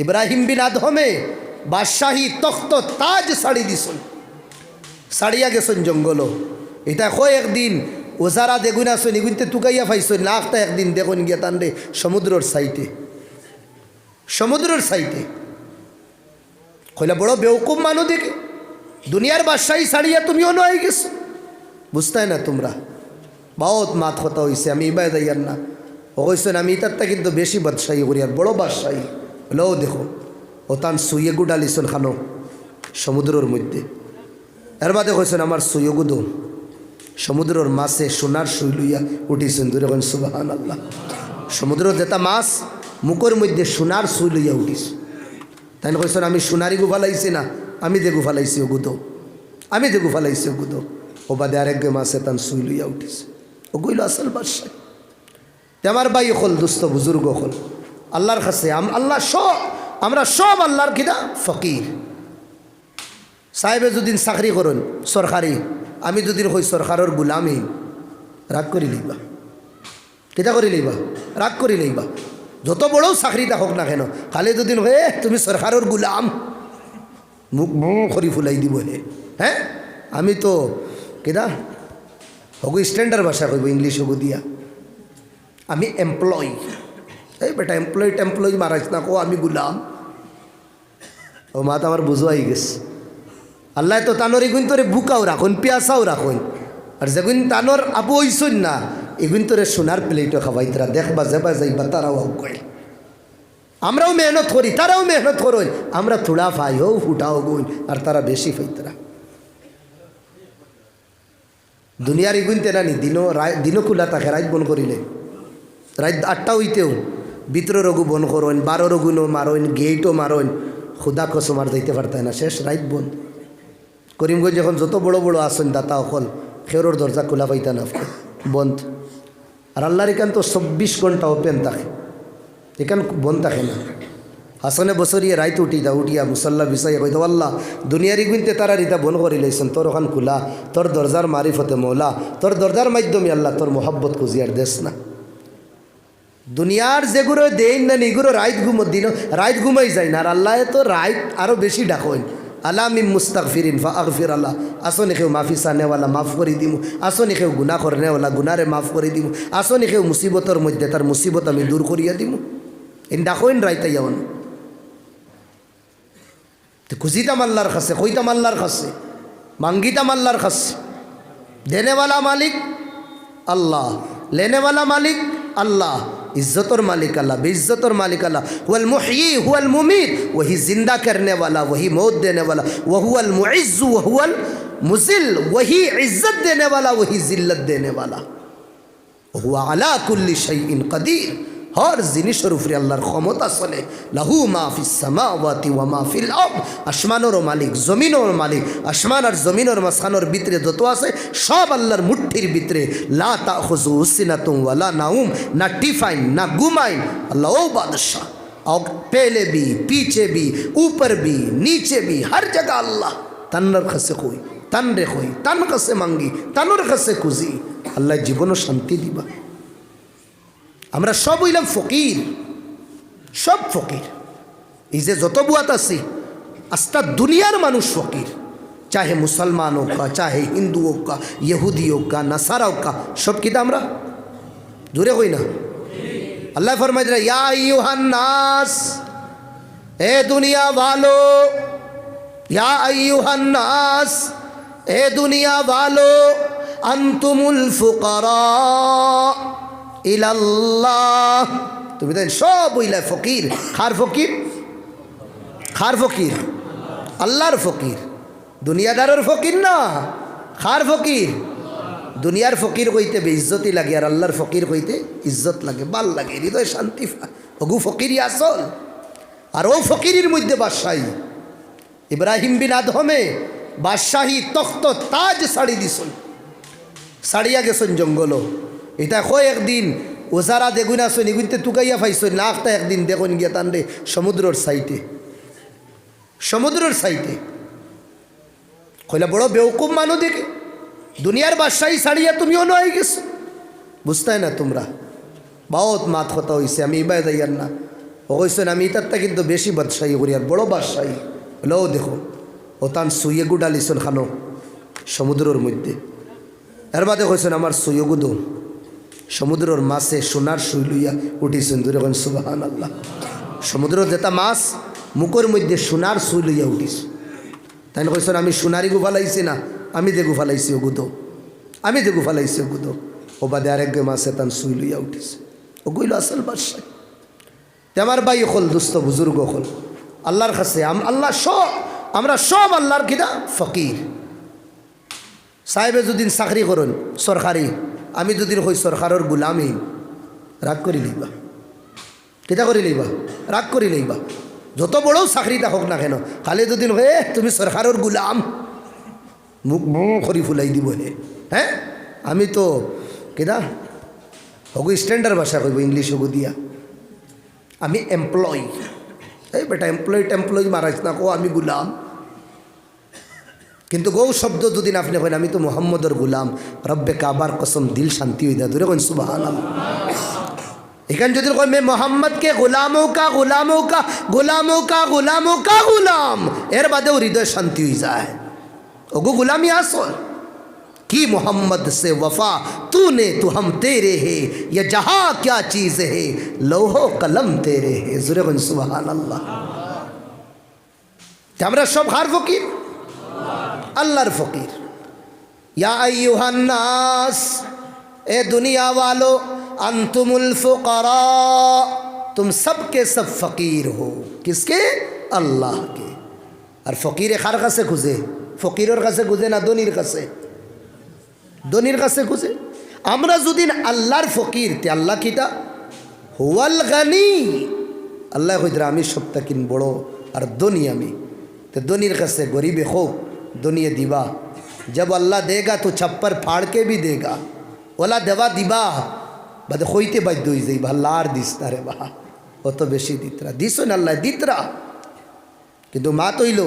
ইব্রাহিম বিন আদমে বাদশাহী তখ্ত তাজ শাড়ি দিছুন, শাড়িয়া গেছুন জঙ্গল। এটা কয় একদিন ওজারা দেগুন আসুন এগুনতে টুকাইয়া পাইছুন না, একটা একদিন দেখুন গিয়া তান রে সমুদ্রের সাইটে, সমুদ্রের সাইটে কইলা বড় বেউকুম মানু দেখে দুনিয়ার বাদশাহী ছাড়িয়া তুমিও নয় গেছো, বুঝতাই না তোমরা বহুত মাত কথা হয়েছে। আমি ইবাই যাইয়ার না, ও কইছেন আমি ইতারটা কিন্তু বেশি বাদশাহী করি আর বড় বাদশাহী হলো। দেখো ও তান সুইয়ে গুডালিছন খানো সমুদ্রের মধ্যে, এর বাদে কইছেন আমার সুইয়ে গুদো সমুদ্রের মাছে সোনার সুই লইয়া উঠিছেন। দূরে কন সুবহানাল্লাহ। সমুদ্রের যেটা মাছ মুখের মধ্যে সোনার সুই লইয়া উঠিস। তাই কইছেন আমি সোনারি গুফালাইছি না, আমি যে গুফালাইছি ও গুদো, আমি যে গুফালাইছি ও গুদো। ও বাদে আরেক মাছে তান সুই লইয়া উঠিছে। ও গইল আসল বাদশাহ। আমার ভাই হল দুস্থ বুজুর্গ হল আল্লাহর কাছে আল্লাহ সব, আমরা সব আল্লাহর কিনা ফকির। সাহেবে যদিন চাকরি করেন সরকারি, আমি যদিন হই সরকারের গুলামি, রাগ করি লইবা, কিতা করি লইবা, রাগ করি লইবা। যত বড় চাকরিটা হোক না কেন, খালি যদিন হয়ে তুমি সরকারের গুলাম, মুখ খরি ফুলাই দিব হে। হ্যাঁ আমি তো কিনা হগু স্ট্যান্ডার্ড ভাষা কইব, ইংলিশ হগু দিয়া আমি এমপ্লয়ি। এই বেটা এমপ্লয়ি মারাইস না, কো আমি গুলাম। ও মা তো আমার বুঝাই গেছে। আল্লাহ তো তানোর এগুন তোরে বুকাও রাখুন, পিয়াসাও রাখুন, আর যেগুন তানোর আবু হইসুন না এগুন তোরে সোনার প্লেটও খাওয়াইতরা, দেখবা যাবা যাইবা তারাও কই। আমরাও মেহনত করি, তারাও মেহনত করুন, আমরা থোড়া ফাই হো ফুটাও গুন, আর তারা বেশি ফাইতরা। দুনিয়ার এগুন তেরানি দিনও খোলা থাকে, রাত বন করিলে রাত 8টা হইতেও ভিতর রঘু বন করুন, 12 রঘুনও মারইন, গেটও মারইন, খুদা কসম আর যাইতে পারতায় না, শেষ রাত বন। করিমগঞ্জ যখন যত বড় বড় আসন দাতা অকল খেরোর দরজা খোলা পাইতা না, বন্ধ। আর আল্লাহর এখান তো 24 ঘন্টা ওপেন থাকে, এখান বন্ধ থাকে না। হাসনে বছরিয়ে রাইত উঠিয়া মুসল্লা বিছাইয়া কইতো আল্লাহ দুনিয়ারি গুনতে তারা রিতা বন করি লাইছেন, তোর ওখান খোলা, তোর দরজার মারিফতে মৌলা, তোর দরজার মাধ্যমে আল্লাহ তোর মোহাব্বত খুঁজিয়ার দেশ না। দুনিয়ার যেগুলো দেন না এগুলো রাইত দিন রাইত ঘুমাই যায় না, আর আল্লাহ তো রাইত আরও বেশি ডাকেন। আলামিম মুস্তাগফিরিন ফাগফির আল্লাহ, আসনি কেউ মাফি চানেওয়ালা মাফ করে দিমু, আসনি কেউ গুনাহ করনেওয়ালা গুনারে মাফ করে দিমু, আসনি কেউ মুসিবতর মধ্যে তার মুসিবত আমি দূর করিয়া দিমু। ইন ডাকেন রাইতাই যাওয়ান তো খুঁজিতাম আল্লাহর কাছে, কইতাম আল্লাহর কাছে, মাঙ্গিতাম আল্লাহর কাছে। দেনেওয়ালা মালিক আল্লাহ, লেনেওয়ালা মালিক আল্লাহ, इज्जतोर मालिक अल्लाह, बेइज्जतोर मालिक अल्लाह। हुवल मुहयी हुवल मुमीत, वही जिंदा करने वाला, वही मौत देने वाला। वहुवल मुइज़्ज़ु वहुवल मुज़िल, वही इज्जत देने वाला, वही जिल्लत देने वाला। हुवा अला कुल्ली शैइन कदीर, हर जिनिसर उपरे आल्लाहर क्षमता चले। लाहू मा फिस समावाति वा मा फिल आर्द, आसमानोर मालिक जमीनोर मालिक, आसमान और जमीनोर माঝখানোর ভিতরে যত আছে সব আল্লাহর মুঠির ভিতরে। লা তাখুযু সিনাতুন ওয়ালা নাউম, না টিফাইন না ঘুমাইন। আল্লাহ ও বাদশাহ, और पहले भी पीछे भी ऊपर भी नीचे भी हर जगह अल्लाह तन्नर खसे कोई तन रे कोई तन खसे मांगी तनर खसे खुजी। अल्लाह जीवन शांति दिबा। আমরা সব হইলাম ফকির, সব ফকির। এই যে যত বুয়াত আছে আস্তা দুনিয়ার মানুষ ফকির, চাহে মুসলমান হোক, চাহে হিন্দু হোক, ইহুদি হোক, নাসারা হোক, সব কিতা আমরা জোরে কই না। আল্লাহ ফরমায় দিলেন ইয়া আইয়ুহান নাস, এ দুনিয়া ভালো, ইয়া আইয়ুহান নাস, এ দুনিয়া ভালো, আনতুমুল ফুকারা ইলাল্লাহ। তুমি দেন সব হইলা ফকির। খার ফকির, খার ফকির আল্লাহর ফকির, দুনিয়াদারের ফকির না, খার ফকির। দুনিয়ার ফকির কইতে বেইজ্জতি লাগে, আর আল্লাহর ফকির কইতে ইজ্জত লাগে, ভাল লাগে, হৃদয় শান্তি পায়। ওগু ফকিরই আসল। আর ও ফকিরের মধ্যে বাদশাহী ইব্রাহিম বিন আদমে বাদশাহী তখ্ত তাজ শাড়ি দিছুন, শাড়িয়া গেছেন জঙ্গল। এটা কয় একদিন ওজারা দেগুন আসুন এগুনতে টুকাইয়া পাইছেন না, একটা একদিন দেখুন গিয়া তান রে সমুদ্রের সাইটে, সমুদ্রের সাইটে কইলা বড় বেউকুম মানু দেখে দুনিয়ার বাদশাহী ছাড়িয়া তুমিও নয় গেছো, বুঝতাই না তোমরা। বহুত মাত কথা হয়েছে, আমি ইবাই যাইয়ার না। ও ও কইছেন আমি ইতারটা কিন্তু বেশি বাদশাহী করি আর বড় বাদশাহী হলেও দেখো ও তান সুইয়ে গুডালিছন খানো সমুদ্রের মধ্যে। এর বাদে কইছেন আমার সুইয়ে গুদো সমুদ্রের মাছে সোনার সুই লইয়া উঠিছেন দূরে কোন সুবহানাল্লাহ। সমুদ্রের যেটা মাছ মুখের মধ্যে সোনার সুই লইয়া উঠিস। তাই কইছেন আমি সোনারি গুফালাইছি না, আমি যে গুফালাইছি ও গুদো, আমি যে গুফালাইছি ও গুদো। ও বাদে আরেক মাছে তান সুই লইয়া উঠিছে। ও কইল আসল বাদশাহ। আমার ভাই হল দুস্থ বুজুর্গ হল আল্লাহর কাছে আল্লাহ সব আমরা সব আল্লাহর কিনা ফকির। সাহেবে যদিন চাকরি করুন সরকারি, আমি যদিন হই সরকারের গুলামি, রাগ করি লইবা, কিতা করি লইবা, রাগ করি লইবা। যত বড় চাকরিটা হোক না কেন, খালি যদিন হে তুমি সরকারের গুলাম, মুখ খরি ফুলাই দিব হে। হ্যাঁ আমি তো কিনা হগু স্ট্যান্ডার্ড ভাষা কইব, ইংলিশ হগু দিয়া আমি এমপ্লয়। এই বেটা এমপ্লয় মারাইছ না, কো আমি গুলাম। কিন্তু গৌ শব্দ দুদিন আপনি কইন আমি তো মোহাম্মদর গুলাম, রব্বে কাবার কসম দিল শান্তি হয়ে যায়। দূরে কইন সুবহানাল্লাহ। এখানে যদি কই মে মোহাম্মদ কে গুলামোं का गुलामों का गुलामों का गुलामों का गुलाम, এর বাদেও হৃদয় শান্তি হয়ে যায়। ওগো গুলামি আসল की मोहम्मद से वफा तूने तो हम तेरे है, ये जहाँ क्या चीज़ है लोहो कलम तेरे है। ज़ुरे गुन सुबहान अल्लाह। हमरा सब हार फकीर अल्लाहर फकीर। या अय्युहन नास, ए दुनिया वालो, अंतुमुल फुकरा, तुम सब के सब फकीर हो। किसके? अल्लाह के। और फकीर खार का से खुजे, फकीर का से खुजे ना दोनीर का से, দনির কাছে খুঁজে। আমরা যদি আল্লাহর ফকির তে আল্লাহ কিটা হুয়াল গানি, আল্লাহ কইরা আমি সবটা কিন বড় আর ধনী আমি। তো ধনীর কাছে গরিবে হোক দুনিয়া দিবা, जब अल्लाह देगा तो छप्पर फाड़ के भी देगा, ওলা দেওয়া দিবা বাদে হইতে বাধ্য হয়ে যাই ভাল্লার দিস না রে বা, অত বেশি দিতরা দিস না আল্লাহ দিতরা। কিন্তু মা তৈল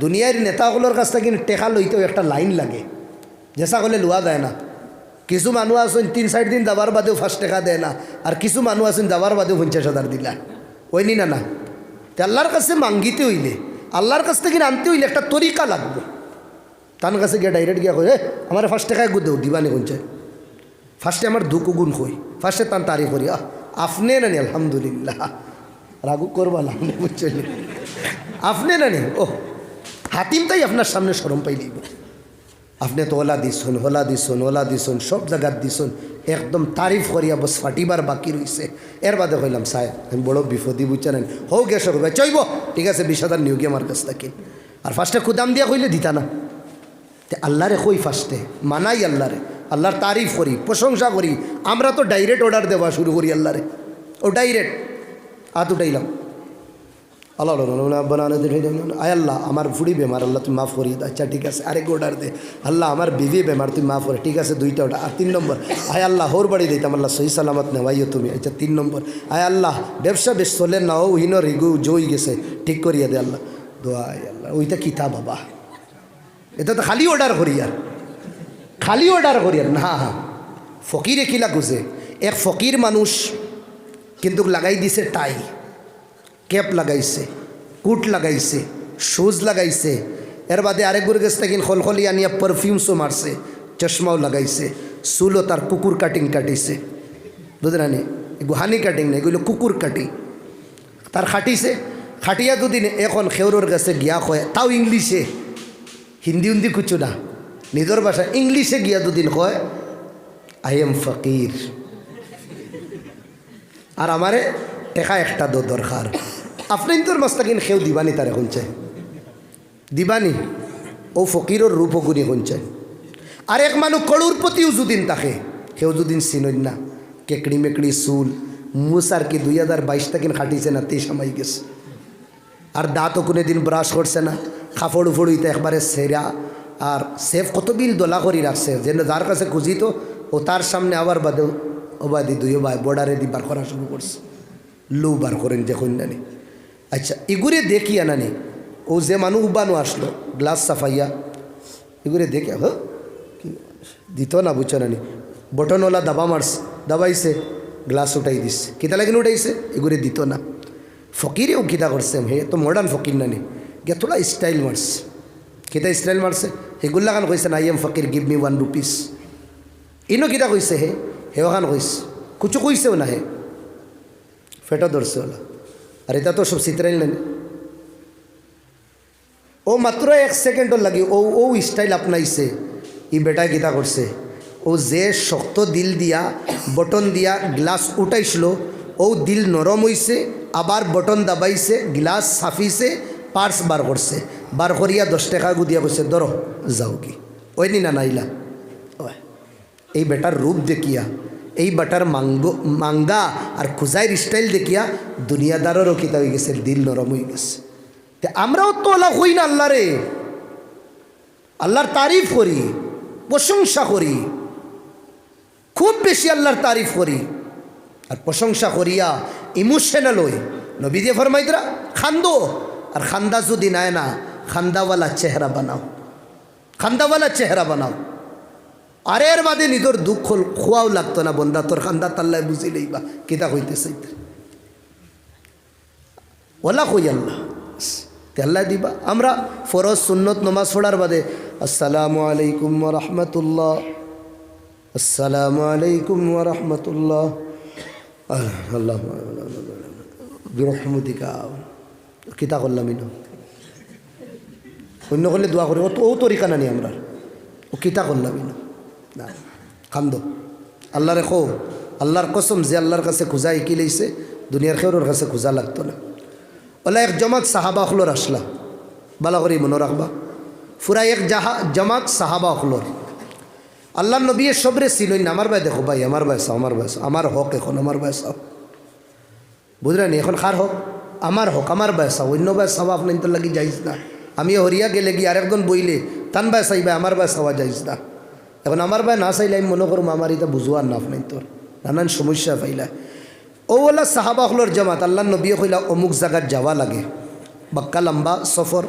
দুনিয়ার নেতাগুলোর কাছ থেকে টেকা লইতেও একটা লাইন লাগে, যেসা করলে লোয়া দেয় না। কিছু মানুষ আছেন 3-4 দিন যাবার বাদেও 5 টাকা দেয় না, আর কিছু মানুষ আছেন যাবার বাদেও 50,000 দিলা, ওইনি না না। তো আল্লাহর কাছে মাঙ্গিতে হইলে, আল্লাহর কাছ থেকে আনতে হইলে একটা তরিকা লাগবে। তার কাছে গিয়ে ডাইরেক্ট গিয়া কই আমার 5 টাকায় দেও দিবানি কোনছে, ফার্স্টে আমার দুকু গুণ কই, ফার্স্টে তার তারিফ করি আপনি না নি আলহামদুলিল্লাহ, রাগু করবা না বুঝছেন, আপনি না নি ও হাতিম তাই আপনার সামনে শরম পাই লইব। আপনি তো ওলা দিছুন ওলা দিছুন ওলা দিছুন সব জায়গার দিছুন, একদম তারিফ করিয়া বস ফাটিবার বাকি রয়েছে। এর বাদে কইলাম সাহেব আমি বড় বিপদি বুঝছেন, হোক গেছ চইব ঠিক আছে 20,000 নিয়োগী আমার কাছ থেকে। আর ফার্স্টে খুদাম দিয়া কইলে দিতা না, তে আল্লাহরে কই ফার্স্টে মানাই আল্লাহরে, আল্লাহর তারিফ করি প্রশংসা করি। আমরা তো ডাইরেক্ট অর্ডার দেওয়া শুরু করি আল্লাহরে, ও ডাইরেক্ট হাত উঠাইলাম আল্লাহ বানানো আয় আল্লাহ আমার ফুড়ি বেমার আল্লাহ তুমি মাফ করি, আচ্ছা ঠিক আছে আরেক অর্ডার দে, আল্লাহ আমার বিবি বেমার তুমি মাফ করে, ঠিক আছে 2টা অর্ডার। আর 3 নম্বর আয় আল্লাহ হোর বাড়ি দিতাম আল্লাহ সহি সালামত নেওয়াইও তুমি, আচ্ছা 3 নম্বর আয় আল্লাহ ব্যবসা বেশ চলে না ও হিন রিগু জই গেছে ঠিক করিয়া দে আল্লাহ দোয়া আল্লাহ। ওইটা কিতা বাবা, এটা তো খালি অর্ডার করি আর খালি অর্ডার করি আর না। ফকিরে কিলা গুছে, এক ফকির মানুষ কিন্তু লাগাই দিছে টাই, ক্যাপ লাগাইছে, কুট লাগাইছে, শুজ লাগাইছে। এর বাদে আরেকগুর কাছ থেকে খলখলি আনিয়া পারফিউমসও মারছে, চশমাও লাগাইছে, চুলও তার কুকুর কাটিং কাটিছে, বুঝলেন নি এগুলো হানি কাটিং না, এগুলো কুকুর কাটিং তার খাটিছে। খাটিয়া দুদিন এখন খেউরোর কাছে গিয়া কয়, তাও ইংলিশে, হিন্দি উন্দি কুচু না, নিজের ভাষা ইংলিশে গিয়া দুদিন কয় আই এম ফকির, আর আমারে টেকা একটা দরকার। আপনি তোর মাস্তাকিন খেউ দিবানি তার এখন চাই দিবানি, ও ফকিরের রূপ গুণী এখন চাই। আর এক মানুষ করুরপতিও যদিন তাকে কেউ যদিন চিনই না, কেকড়ি মেকড়ি চুল মুসার কি 2022 তাকিন খাটিছে না 23 আমাই গেছে। আর দাঁতও কোনো দিন ব্রাশ করছে না, কাপড় উফড়ইতে একবারে সেরা, আর সেফ কত বিল দোলা করি রাখছে, যেন যার কাছে খুঁজিত ও তার সামনে আবার বাদে ওবাদি 2 ভাই বর্ডারে দি বার করা শুরু করছে, লো বার করেন যে কন্যানি। আচ্ছা এগুরে দেখি আনানি, ও যে মানুষ উবানো আসলো গ্লাস সাফাইয়া, এগুরে দেখে কি দিত না বুঝছো নানি, বটনওয়ালা দাবা মারছে, দাবাইছে গ্লাস উঠাই দিচ্ছে, কিতা লাগিন উঠাইছে, এগুরে দিত না। ফকিরেও কিতা করছে হে তো মডার্ন ফকির নানি গিয়া থোড়া স্টাইল মারছে কিতা স্টাইল মারছে হেগুল্লা খান কইছে আই এম ফকির গিভ মি 1 রুপিস ইনো কিতা কইছে হে খান কইছে কুচু কইছেও না হে ফেটো ধরছে ওলা আর এটা তো সব চিত্রাইল নেন ও মাত্র 1 সেকেন্ডর লাগি ও স্টাইল আপনাইছে ই বেটায় কিতা করছে ও যে শক্ত দিল দিয়া বটন দিয়া গ্লাস উঠাইছিল ও দিল নরম হইছে আবার বটন দাবাইছে গ্লাস সাফিছে পার্স বার করছে বার করিয়া 10 টাকা গুদিয়া কইছে ধরো যাও কি ওই নি না নাইলা এই বেটার রূপ দেখিয়া এই বেটার মাঙ্গা আর খুজাইর স্টাইল দেখিয়া দুনিয়াদারেরও কিতা হয়ে গেছে দিল নরম হয়ে গেছে তে আমরাও তো ওলা হই না আল্লাহরে আল্লাহর তারিফ করি প্রশংসা করি খুব বেশি আল্লাহর তারিফ করি আর প্রশংসা করিয়া ইমোশনাল হই নবী দিয়ে ফরমাইতরা খান্দো আর খান্দা যদি নাই না খান্দাওয়ালা চেহারা বানাও খান্দাওয়ালা চেহারা বানাও আর এর বাদে নিজের দুঃখ খোয়াও লাগতো না বন্দা তোর খান্দা তাল্লায় বুঝিলেই বা কিতা হইতেছে ওলা কই আল্লাহ আল্লাহ দিবা আমরা ফরজ সুন্নত নমাজ পড়ার বাদে আসসালামু আলাইকুম ওয়া রাহমাতুল্লাহ আসসালামু আলাইকুম ওয়া রাহমাতুল্লাহ আল্লাহ বিরহমতিকা কিতা করলাম ইনো অন্য করলে দোয়া করি ও তরিকা নানি আমরা ও কিতা করলাম ইনো না কান্দ আল্লাহ রেখো আল্লাহর কসম যে আল্লাহর কাছে খুঁজা ইকি লইছে দুনিয়ার খেউর কাছে খুঁজা লাগতো না ওলা এক জমাত সাহাবা অখলোর আসলা বালা করি মনে রাখবা ফুরা এক জমাত সাহাবা অখলোর আল্লাহ নবী সবরে চিনই না আমার ভাই দেখো ভাই আমার বয়স আমার হক এখন আমার বয়স বুঝলেন এখন কার হক আমার বয়স অন্য বয়স হওয়া আপনার তো লাগি যাইস না আমি হরিয়া গেলে গিয়ে আরেকজন বইলে তান বায় চাইবা আমার বায় চাওয়া যাইস না এখন আমার বায় না চাইলে আমি মনে করবো আমার এটা বুঝুয়ার না আপনার তোর নানান সমস্যা পাইলা ও ওলা সাহাবা হলোর জামাত আল্লাহ নবী কইলা অমুক জায়গার যাওয়া লাগে বাক্কা লম্বা সফর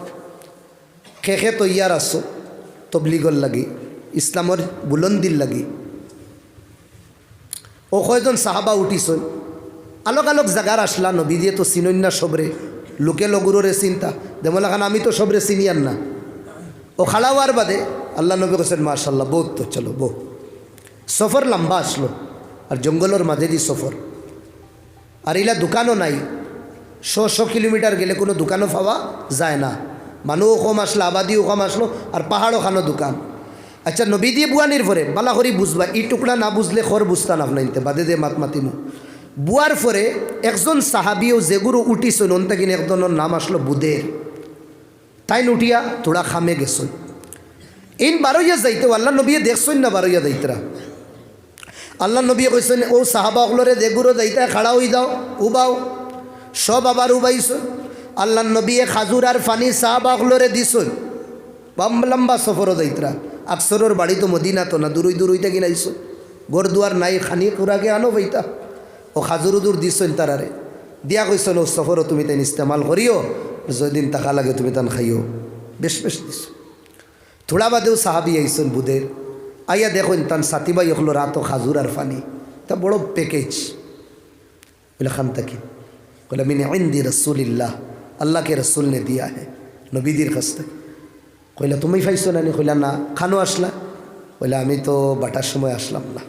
খেখে তৈয়ার আসো তবলিগর লাগি ইসলামর বুলন্দির লাগি ও কয়জন সাহাবা উঠিছই আলোক আলোক জায়গার আসলা নবী দিয়ে তো চিনই না সবরে লোকে লগুররে চিন্তা যেমন এখন আমি তো সবরে চিনিয়ার না ও খাড়াওয়ার বাদে আল্লাহ নবী হোসেন মাশাল্লাহ বহুত তো চলো বো সফর লম্বা আসলো আর জঙ্গলের মাঝে দি সফর আর এলা দোকানও নাই 100 কিলোমিটার গেলে কোনো দোকানও পাওয়া যায় না মানুষও কম আসলো আবাদিও কম আসলো আর পাহাড়ও খানো দোকান আচ্ছা নবী দিয়ে বুয়ানির পরে বালা করি বুঝবা এই টুকরা না বুঝলে খর বুঝতাম আপনার বাদে দে মাতিমু বুয়ার পরে একজন সাহাবিও যেগুলো উঠিছেন অন্তে কিনে একজনের নাম আসলো বুদের তাই উঠিয়া তোরা খামে গেছেন ইন বারইয়া যাইতে আল্লাহ নবী দেখছেন না বারইয়া যাইতরা আল্লাহ নবী কইছেন ও সাহাবা অগলরে যেগুলো যাইতে খাড়া হয়ে যাও উবাও সব আবার উবাইছ আল্লাহ নবী খাজুর আর ফানি সাহাবা অগলরে দিছেন লম্বা সফরও যাইতরা আকসরের বাড়ি তো মদিনা তো না দূরইতে কিনাইছ গোর দুয়ার নাই খানি কুরাকে আনো বইতা ও খাজুর উদুর দিছেন তারারে দিয়া কইছেন ও সফরও তুমি তাই ইস্তেমাল করিও যেদিন টাকা লাগে তুমি তান খাইও বেশ দিছ থোড়া বাদেও সাহাবি আইসন বুধের আইয়া দেখুন তান সাথীবাই হলো রাত খাজুর আর ফানি তা বড় প্যাকেজ বলে খান তাকি বলে মিনে ইন্দি রসুলিল্লাহ আল্লাহ के रसूल ने दिया है নবীদের কাছ থেকে কইলা তুমি পাইছো না নি কইলা না খানো আসলা বলে আমি তো বাটার সময় আসলাম না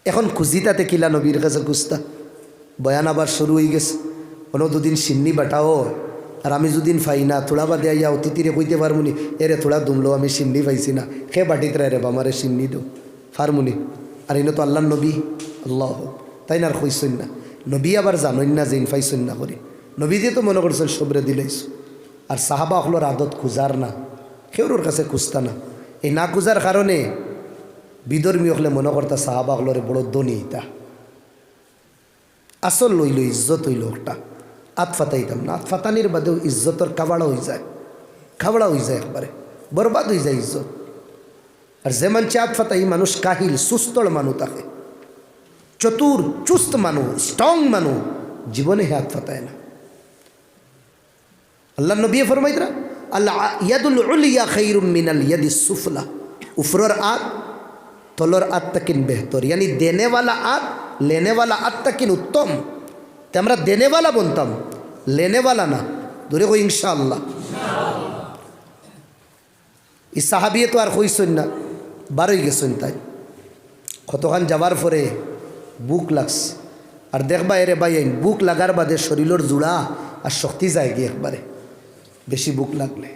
এখন খুঁজিতাতে কিলা নবীর কাছে খুঁজতা বয়ান আবার শুরু হয়ে গেছে কোনো দুদিন সিন্নি বাটাও আর আমি যদিন পাই না থোড়া বাদে আইয়া অতিথিরে কইতে পারমুনি এরে থোড়া দুমলো আমি সিন্নি পাইছি না খে বাটিত রে বামারে সিন্নি দো ফারমুনি আর ইনো তো আল্লাহ নবী আল্লাহ তাই না আর কইসন না নবী আবার জানইন না যে ইনফাইসন না করি নবী দিয়ে তো মনে করছেন সবরে দিলেইস আর সাহাবা হলোর আদত খুঁজার না কেউর কাছে খুঁজতা না এই না খুঁজার কারণে বিধর্মী হলে মনে করতা সাহাবা হলরে বড় ধনী ইতা আসল লইল ইজ্জত হইল একটা আত ফাতাইতাম না আত ফাতানির বাদেও ইজ্জতর খাবড়া হয়ে যায় একবারে বরবাদ হয়ে যায় ইজ্জত আর যে মানছে আত ফাতাই মানুষ কাহিল সুস্থর মানুষ থাকে চতুর চুস্ত মানুষ স্ট্রং মানুষ জীবনে হে আত ফাতায় না আল্লাহ নবী ফরমাইতরা আল্লাহ ইয়াদুল উলিয়া খাইরুম মিনাল ইয়াদিস সুফলা উফরর আত তলর আত তাকিন বেহতর यानी देने वाला आत लेने वाला आत तकिन उत्तम তো আমরা দেনেওয়ালা বলতাম, লেনেওয়ালা না। ধরে কই ইনশাআল্লাহ। ই সাহাবিয়ে তো আর কইসন না, বারোই গেছেন। তাই কতখান যাবার পরে বুক লাগছে। আর দেখবা এরে ভাই, বুক লাগার বাদে শরীরের জোড়া আর শক্তি যায় গিয়ে একবারে বেশি বুক লাগলে।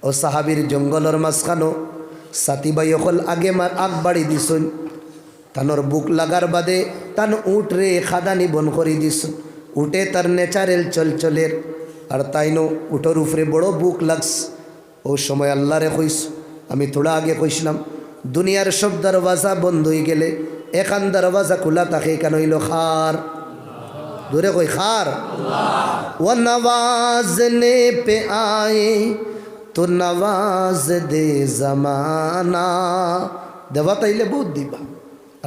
ও সাহাবির জঙ্গলের মাঝখানো সাথী ভাই অকল আগে আগ বাড়ি দিছন। তানোর বুক লাগার বাদে তান উঠ রে খাদানি বন করে দিস। উঠে তার ন্যাচারেল চলচলের। আর তাইনো উঠোর উপরে বড় বুক লাগস। ও সময় আল্লাহ রে কইস, আমি থোড়া আগে কইসলাম দুনিয়ার সব দরওয়াজা বন্ধ হয়ে গেলে এখান দরওয়াজা খোলা থাকে, কেন হইল খার। দূরে কই খার। ও নওয়াজনে পে আয়ে তো নওয়াজ দে জমানা। দেবা তাইলে বহুত দিবা,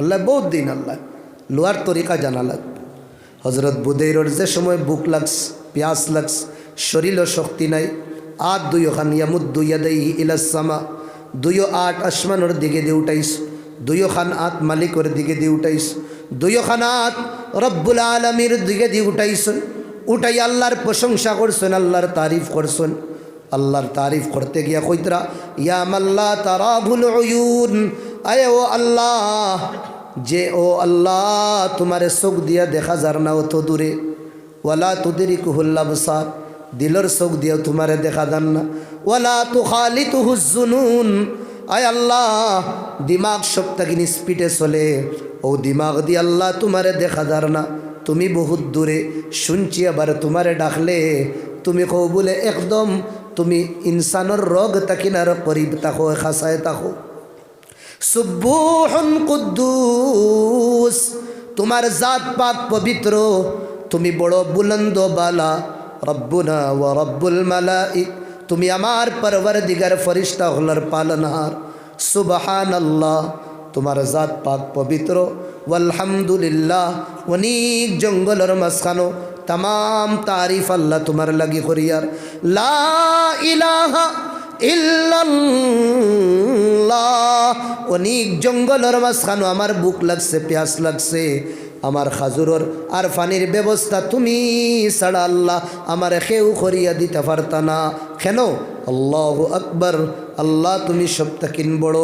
আল্লাহ বহুত দিন। আল্লাহ লোয়ার তরিকা জানা লাগবে। হজরত বুদেরর যে সময় বুক লাগস, পিয়াস লাগস, শরীরও শক্তি নাই। আট দুই খান ইয়ামুদ্দু ইয়াদাইহি ইলাস সামা, দুইও আট আসমানের দিকে দিয়ে উঠাইস। দুইও খান আট মালিকের দিকে দিয়ে উঠাইস। দুইও খান আট রব্বুল আলমীর দিকে দিয়ে উঠাইছেন। উঠাই আল্লাহর প্রশংসা করছেন, আল্লাহর তারিফ করছেন। আল্লাহর তারিফ করতে গিয়া কইতরা ইয়া মাল্লা তারাবুল উয়ুন, আয়ে ও আল্লাহ, যে ও আল্লাহ তোমারে চোখ দিয়া দেখা যার না অত দূরে। ওয়ালা তুদরিকুহুল আবসার, দিলর চোখ দিয়েও তোমারে দেখা যান না। ওয়ালা তুখালিতুহুজ জুনুন, আয় আল্লাহ দিমাগ সবটাকিনি স্পিডে চলে, ও দিমাগ দিয়ে আল্লাহ তোমারে দেখা যার না, তুমি বহুত দূরে। শুনছি আবার তোমারে ডাকলে তুমি কও বলে একদম তুমি ইনসানের রোগ তাকিনার করিব তাকো, খাসায় তাকো। সুবহুন কুদ্দুস, তোমার জাত পাক পবিত্র, তুমি বড় বুলন্দ বালা। রব্বুনা ওয়া রব্বুল মালাইক, তুমি আমার পরওয়ারদিগার ফরিস্তা হলার পালনহার। সুবহানাল্লাহ, তোমার জাত পাক পবিত্র। ওয়ালহামদুলিল্লাহ, অনেক জঙ্গলের মাঝখানো तमाम तारीफ अल्लाह तुम्हारे लगी करियार। ला इलाहा इल्लल्लाह, অনেক জঙ্গলের মাঝখানো আমার বুক লাগছে, প্যাস লাগছে, আমার খাজুরর আর পানির ব্যবস্থা তুমি ছাড়া আল্লাহ আমার কেউ করিয়া দিতে পারতা না। কেন? আল্লাহু আকবার, আল্লাহ তুমি সবটাকিন বড়।